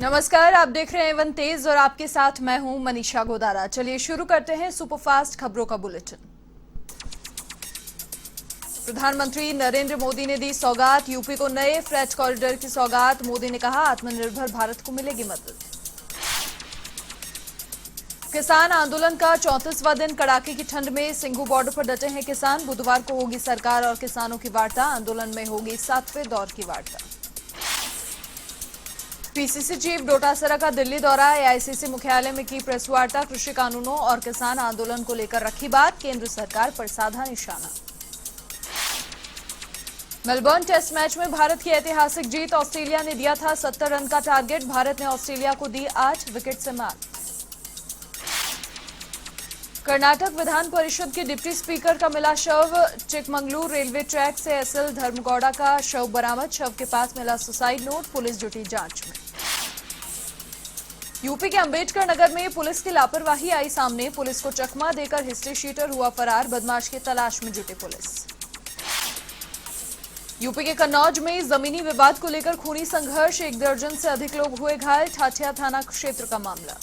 नमस्कार, आप देख रहे हैं एवन तेज और आपके साथ मैं हूं मनीषा गोदारा। चलिए शुरू करते हैं सुपरफास्ट खबरों का बुलेटिन। प्रधानमंत्री नरेंद्र मोदी ने दी सौगात, यूपी को नए फ्रेट कॉरिडोर की सौगात। मोदी ने कहा आत्मनिर्भर भारत को मिलेगी मदद। किसान आंदोलन का 34वां दिन, कड़ाके की ठंड में सिंघू बॉर्डर पर डटे हैं किसान। बुधवार को होगी सरकार और किसानों की वार्ता, आंदोलन में होगी 7वें दौर की वार्ता। पीसीसी चीफ डोटासरा का दिल्ली दौरा, एआईसीसी मुख्यालय में की प्रेस वार्ता। कृषि कानूनों और किसान आंदोलन को लेकर रखी बात, केंद्र सरकार पर साधा निशाना। मेलबर्न टेस्ट मैच में भारत की ऐतिहासिक जीत, ऑस्ट्रेलिया ने दिया था 70 रन का टारगेट, भारत ने ऑस्ट्रेलिया को दी 8 विकेट से मात। कर्नाटक विधान परिषद के डिप्टी स्पीकर का मिला शव, चिकमंगलूर रेलवे ट्रैक से एसएल धर्मगौड़ा का शव बरामद, शव के पास मिला सुसाइड नोट, पुलिस जुटी जांच में। यूपी के अंबेडकर नगर में पुलिस की लापरवाही आई सामने, पुलिस को चकमा देकर हिस्ट्री शीटर हुआ फरार, बदमाश की तलाश में जुटी पुलिस। यूपी के कन्नौज में जमीनी विवाद को लेकर खूनी संघर्ष, 1 दर्जन से अधिक लोग हुए घायल, ठाठिया थाना क्षेत्र का मामला।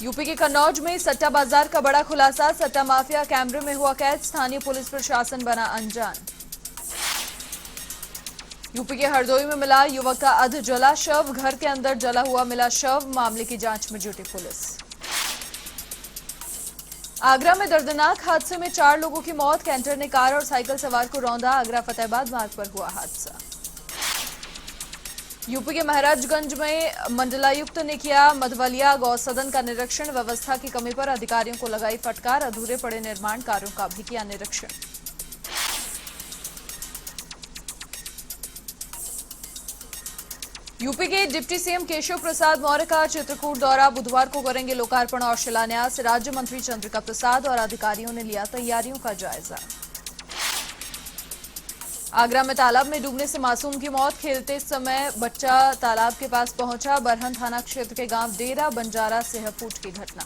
यूपी के कन्नौज में सट्टा बाजार का बड़ा खुलासा, सट्टा माफिया कैमरे में हुआ कैद, स्थानीय पुलिस प्रशासन बना अनजान। यूपी के हरदोई में मिला युवक का अध जला शव, घर के अंदर जला हुआ मिला शव, मामले की जांच में जुटी पुलिस। आगरा में दर्दनाक हादसे में 4 लोगों की मौत, कैंटर ने कार और साइकिल सवार को रौंदा, आगरा फतेहाबाद मार्ग पर हुआ हादसा। यूपी के महाराजगंज में मंडलायुक्त ने किया मधवलिया गौसदन का निरीक्षण, व्यवस्था की कमी पर अधिकारियों को लगाई फटकार, अधूरे पड़े निर्माण कार्यों का भी किया निरीक्षण। यूपी के डिप्टी सीएम केशव प्रसाद मौर्य का चित्रकूट दौरा, बुधवार को करेंगे लोकार्पण और शिलान्यास, राज्य मंत्री चंद्रिका प्रसाद और अधिकारियों ने लिया तैयारियों का जायजा। आगरा में तालाब में डूबने से मासूम की मौत, खेलते समय बच्चा तालाब के पास पहुंचा, बरहन थाना क्षेत्र के गांव डेरा बंजारा सेहफूट की घटना।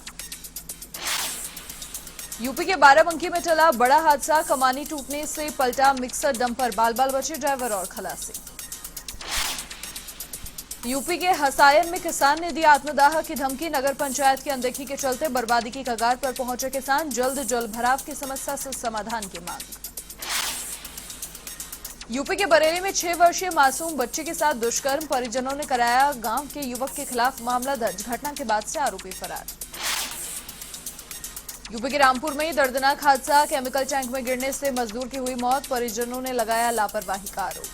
यूपी के बाराबंकी में चला बड़ा हादसा, कमानी टूटने से पलटा मिक्सर डंपर, बाल बाल बचे ड्राइवर और खलासी। यूपी के हसायन में किसान ने दी आत्मदाह की धमकी, नगर पंचायत की अनदेखी के चलते बर्बादी की कगार पर पहुंचे किसान, जल्द जल भराव की समस्या से समाधान की मांग। यूपी के बरेली में 6 वर्षीय मासूम बच्चे के साथ दुष्कर्म, परिजनों ने कराया गांव के युवक के खिलाफ मामला दर्ज, घटना के बाद से आरोपी फरार। यूपी के रामपुर में दर्दनाक हादसा, केमिकल टैंक में गिरने से मजदूर की हुई मौत, परिजनों ने लगाया लापरवाही का आरोप।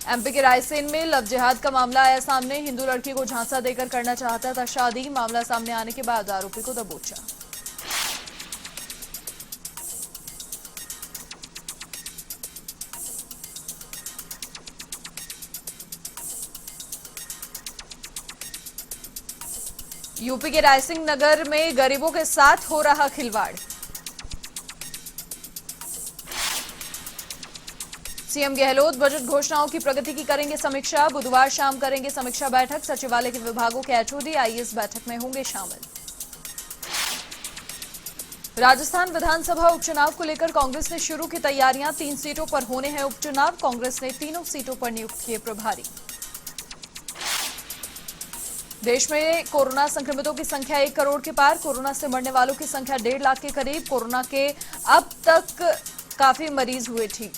एमपी के रायसेन में लव जिहाद का मामला आया सामने, हिंदू लड़की को झांसा देकर करना चाहता था शादी, मामला सामने आने के बाद आरोपी को दबोचा। यूपी के रायसिंह नगर में गरीबों के साथ हो रहा खिलवाड़, सीएम गहलोत बजट घोषणाओं की प्रगति की करेंगे समीक्षा, बुधवार शाम करेंगे समीक्षा बैठक, सचिवालय के विभागों के एचओडी आईएएस बैठक में होंगे शामिल। राजस्थान विधानसभा उपचुनाव को लेकर कांग्रेस ने शुरू की तैयारियां, 3 सीटों पर होने हैं उपचुनाव, कांग्रेस ने तीनों सीटों पर नियुक्त किए प्रभारी। देश में कोरोना संक्रमितों की संख्या 1 करोड़ के पार, कोरोना से मरने वालों की संख्या 1.5 लाख के करीब, कोरोना के अब तक काफी मरीज हुए ठीक।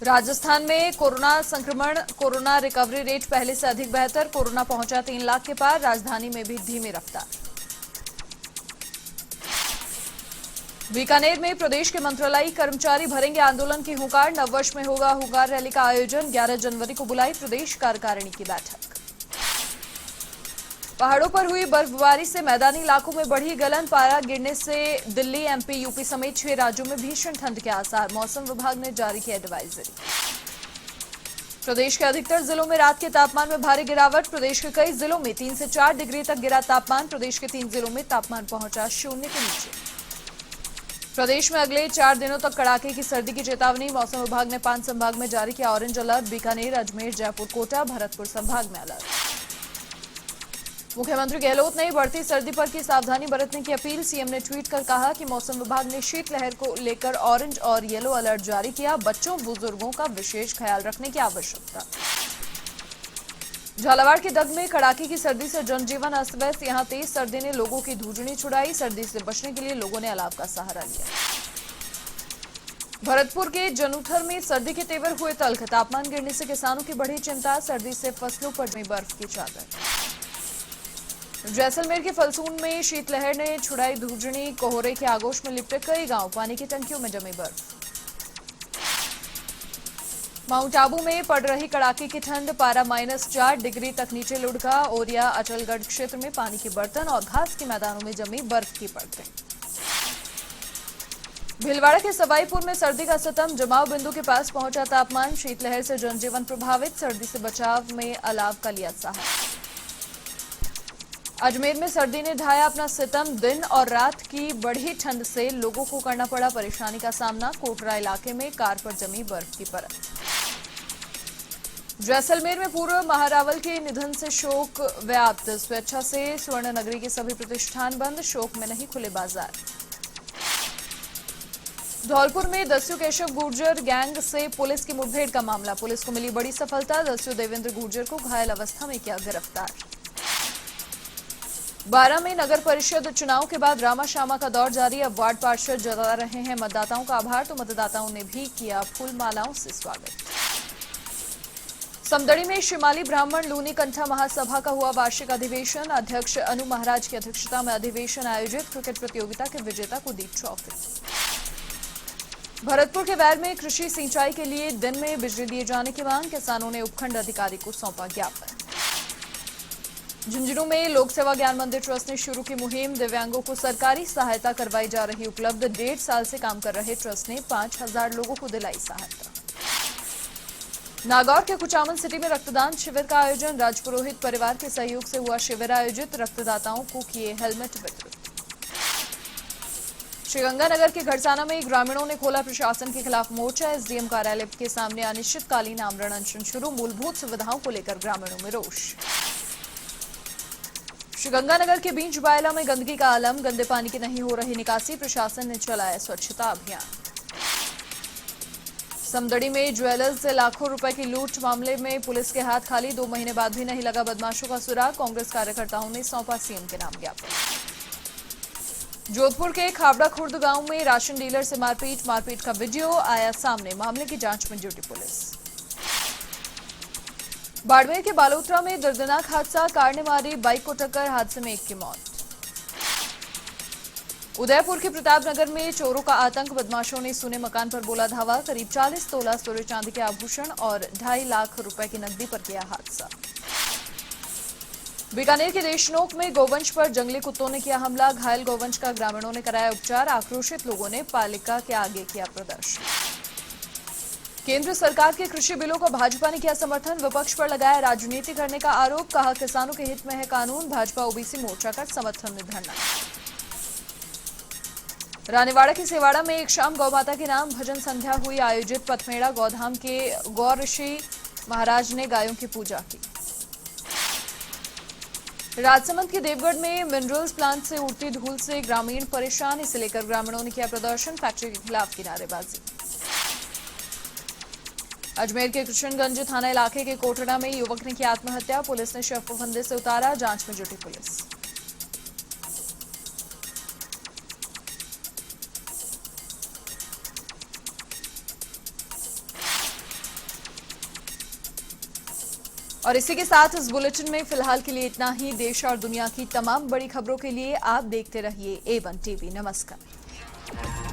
राजस्थान में कोरोना संक्रमण, कोरोना रिकवरी रेट पहले से अधिक बेहतर, कोरोना पहुंचा 3 लाख के पार, राजधानी में भी धीमी रफ्तार। बीकानेर में प्रदेश के मंत्रालयी कर्मचारी भरेंगे आंदोलन की हुंकार, नववर्ष में होगा हुंकार रैली का आयोजन, 11 जनवरी को बुलाई प्रदेश कार्यकारिणी की बैठक। पहाड़ों पर हुई बर्फबारी से मैदानी इलाकों में बढ़ी गलन, पारा गिरने से दिल्ली, एमपी, यूपी समेत 6 राज्यों में भीषण ठंड के आसार, मौसम विभाग ने जारी की एडवाइजरी। प्रदेश के अधिकतर जिलों में रात के तापमान में भारी गिरावट, प्रदेश के कई जिलों में 3 से 4 डिग्री तक गिरा तापमान, प्रदेश के 3 जिलों में तापमान पहुंचा 0 के नीचे। प्रदेश में अगले 4 दिनों तक कड़ाके की सर्दी की चेतावनी, मौसम विभाग ने 5 संभाग में जारी किया ऑरेंज अलर्ट, बीकानेर, अजमेर, जयपुर, कोटा, भरतपुर संभाग में अलर्ट। मुख्यमंत्री गहलोत ने बढ़ती सर्दी पर की सावधानी बरतने की अपील। सीएम ने ट्वीट कर कहा कि मौसम विभाग ने शीतलहर को लेकर ऑरेंज और येलो अलर्ट जारी किया। बच्चों बुजुर्गों का विशेष ख्याल रखने की आवश्यकता। झालावाड़ के दग में कड़ाके की सर्दी से जनजीवन अस्त व्यस्त। यहां तेज सर्दी ने लोगों की धूजनी छुड़ाई। सर्दी से बचने के लिए लोगों ने अलाव का सहारा लिया। भरतपुर के जनूथर में सर्दी के तेवर हुए तल्ख। तापमान गिरने से किसानों की बढ़ी चिंता। सर्दी से फसलों पर जमी बर्फ की चादर। जैसलमेर के फलसून में शीतलहर ने छुड़ाई धूजनी। कोहरे के आगोश में लिपटे कई गांव। पानी की टंकियों में जमी बर्फ। माउंट आबू में पड़ रही कड़ाके की ठंड। पारा -4 डिग्री तक नीचे लुढ़का। ओरिया अचलगढ़ क्षेत्र में पानी के बर्तन और घास के मैदानों में जमी बर्फ की परतें। भीलवाड़ा के सवाईपुर में सर्दी का सितम। जमाव बिंदु के पास पहुंचा तापमान। शीतलहर से जनजीवन प्रभावित। सर्दी से बचाव में अलाव का लिया सहारा। अजमेर में सर्दी ने ढाया अपना सितम। दिन और रात की बढ़ी ठंड से लोगों को करना पड़ा परेशानी का सामना। कोटरा इलाके में कार पर जमी बर्फ की परत। जैसलमेर में पूर्व महारावल के निधन से शोक व्याप्त। स्वेच्छा से स्वर्ण नगरी के सभी प्रतिष्ठान बंद। शोक में नहीं खुले बाजार। धौलपुर में दस्यु केशव गुर्जर गैंग से पुलिस की मुठभेड़ का मामला। पुलिस को मिली बड़ी सफलता। दस्यु देवेंद्र गुर्जर को घायल अवस्था में किया गिरफ्तार। बारां में नगर परिषद चुनाव के बाद रामा श्यामा का दौर जारी। अब वार्ड पार्षद जता रहे हैं मतदाताओं का आभार, तो मतदाताओं ने भी किया फूल मालाओं से स्वागत। समदड़ी में शिमाली ब्राह्मण लूनी कंठा महासभा का हुआ वार्षिक अधिवेशन। अध्यक्ष अनु महाराज की अध्यक्षता में अधिवेशन आयोजित। क्रिकेट प्रतियोगिता के विजेता को दी ट्रॉफी। भरतपुर के वैर में कृषि सिंचाई के लिए दिन में बिजली दिए जाने की मांग। किसानों ने उपखंड अधिकारी को सौंपा ज्ञापन। झुंझुनू में लोक सेवा ज्ञान मंदिर ट्रस्ट ने शुरू की मुहिम। दिव्यांगों को सरकारी सहायता करवाई जा रही उपलब्ध। 1.5 साल से काम कर रहे ट्रस्ट ने 5000 लोगों को दिलाई सहायता। नागौर के कुचामन सिटी में रक्तदान शिविर का आयोजन। राजपुरोहित परिवार के सहयोग से हुआ शिविर आयोजित। रक्तदाताओं को किए हेलमेट वितरित। श्रीगंगानगर के घड़साना में ग्रामीणों ने खोला प्रशासन के खिलाफ मोर्चा। एसडीएम कार्यालय के सामने अनिश्चितकालीन आमरण अनशन शुरू। मूलभूत सुविधाओं को लेकर ग्रामीणों में रोष। श्रीगंगानगर के बीच बायला में गंदगी का आलम। गंदे पानी की नहीं हो रही निकासी। प्रशासन ने चलाया स्वच्छता अभियान। समदड़ी में ज्वेलर्स से लाखों रुपए की लूट मामले में पुलिस के हाथ खाली। 2 महीने बाद भी नहीं लगा बदमाशों का सुराग। कांग्रेस कार्यकर्ताओं ने सौंपा सीएम के नाम ज्ञापन। जोधपुर के खाबड़ा खुर्द गांव में राशन डीलर से मारपीट। मारपीट का वीडियो आया सामने। मामले की जांच में जुटी पुलिस। बाड़मेर के बालोतरा में दर्दनाक हादसा। कार ने मारी बाइक को टक्कर। हादसे में 1 की मौत। उदयपुर के प्रतापनगर में चोरों का आतंक। बदमाशों ने सुने मकान पर बोला धावा। करीब 40 तोला सोने चांदी के आभूषण और 2.5 लाख रुपए की नकदी पर किया हादसा। बीकानेर के देशनोक में गोवंश पर जंगली कुत्तों ने किया हमला। घायल गोवंश का ग्रामीणों ने कराया उपचार। आक्रोशित लोगों ने पालिका के आगे किया प्रदर्शन। केंद्र सरकार के कृषि बिलों का भाजपा ने किया समर्थन। विपक्ष पर लगाया राजनीति करने का आरोप। कहा किसानों के हित में है कानून। भाजपा ओबीसी मोर्चा का समर्थन में धरना। रानीवाड़ा के सेवाड़ा में एक शाम गौ माता के नाम भजन संध्या हुई आयोजित। पथमेड़ा गौधाम के गौ ऋषि महाराज ने गायों की पूजा की। राजसमंद के देवगढ़ में मिनरल्स प्लांट से उड़ती धूल से ग्रामीण परेशान। इसे लेकर ग्रामीणों ने किया प्रदर्शन। फैक्ट्री के खिलाफ की नारेबाजी। अजमेर के कृष्णगंज थाना इलाके के कोटड़ा में युवक ने की आत्महत्या। पुलिस ने शव को फंदे से उतारा। जांच में जुटी पुलिस। और इसी के साथ इस बुलेटिन में फिलहाल के लिए इतना ही। देश और दुनिया की तमाम बड़ी खबरों के लिए आप देखते रहिए A1 टीवी। नमस्कार।